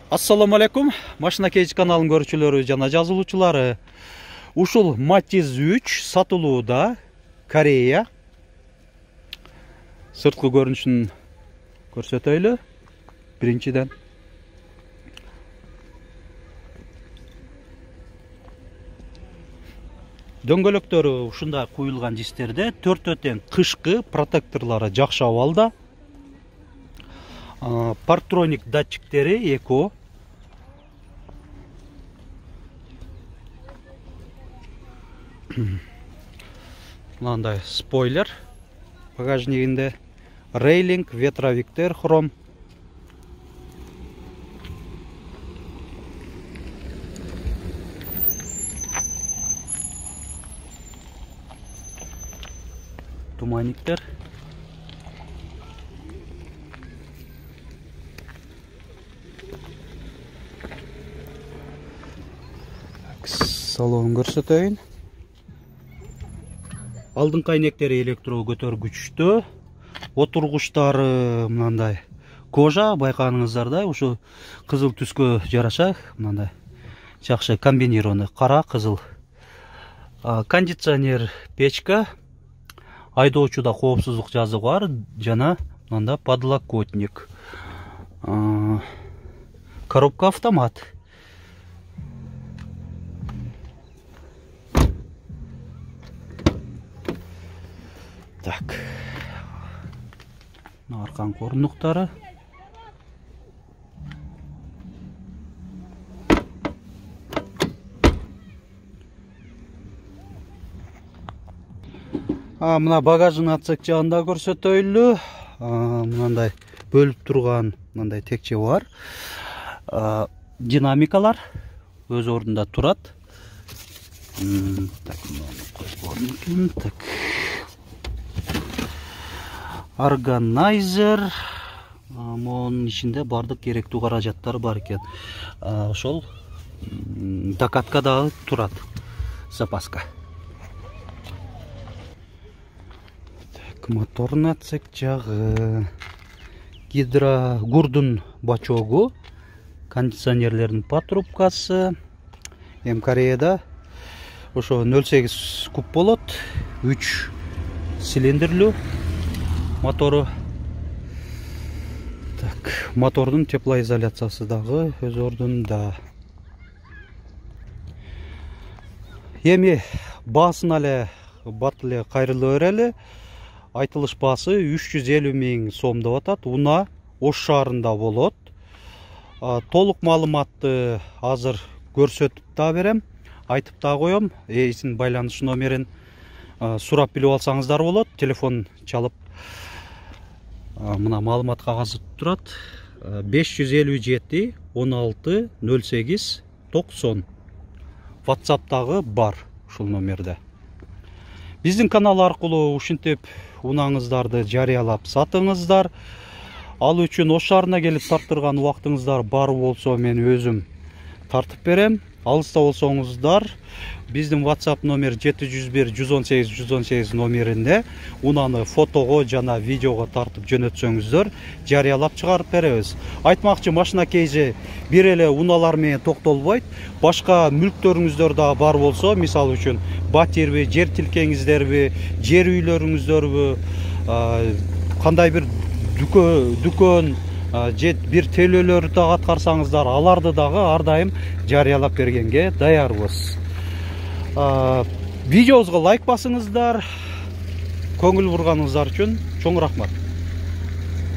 Assalamu алейкум. Машина Кейж каналын көрүүчүлөрү жана жазылуучулары. Ушул Matiz 3 сатылууда. Корея. Сырткы көрүнүшүн көрсөтөйлү. Биринчиден. Дөңгөлөктөрү ушундай куюлган жистерде 4 тең кышкы протекторлору жакшы абалда. Парктроник датчиктери эко. Мындай спойлер багажнигинде, рейлинг, ветровиктер хром. Туманниктер. Салонун көрсөтөйүн. Алдыңкы айнектери электро көтөргүчтүү. Отургучтары мындай кожа, байкаганыңыздарда ушу кызыл түскө жараша, мындай жакшы комбинированный кара кызыл. Кондиционер печка, айдоочуда коопсуздук жазыгы бар жана мында подлокотник. Коробка автомат. Так. Аркан корнуктары. Мына багаждын отсек жагында көрсөтөйлү. Мындай бөлүп турган мындай текче бар. Динамикалар өз ордунда турат. Так. Органайзер. Монун ичинде бардык керектүү каражаттар бар экен. Ошол докатка дагы турат. Запаска. Так, моторный отсек жагы. Гидрогурдун бачогу. Кондиционерлердин патрубкасы. Кореяда ошо 0,8 куб болот. 3 цилиндрлүү мотору. Так, мотордун теплоизоляциясы дагы өз ордунда. Эми баасын эле бат эле кайрылып берели. Айтылыш баасы 350 000 сом деп атат. Уна Ош шаарында болот. Толук маалыматты азыр көрсөтүп да берем. Айтып да коем. Эйсин байланыш номерин сурап билип алсаңыздар болот. Телефон чалып мына маалымат кагазы турат. 557 16 08 90. WhatsApp'тагы бар ушул номерде. Биздин канал аркылуу ушинтип унаңыздарды жарыялап сатыңыздар. Ал үчүн Ош шаарына келип тартырган убактыңыздар бар болсо мен өзүм тартып берем. Алыста болсоңуздар биздин WhatsApp номер 701 118 118 номеринде унаны фотого жана видеого тартып жөнөтсөңүздөр жарыялап чыгарып беребиз. Айтмакчы, машина Кейж бир эле уналар менен токтолбойт. Башка мүлктөрүңүздөр да бар болсо, мисалы үчүн батирби, жер тилкеңиздерби, жер үйлөрүңүздөрбү, кандай бир дүкөн, бир тейлөөлөрдү да аткарсаңыздар, аларды дагы ар дайым жарыялап бергенге даярбыз. Видеобузга лайк басыңыздар. Көңүл бурганыңыздар үчүн чоң рахмат.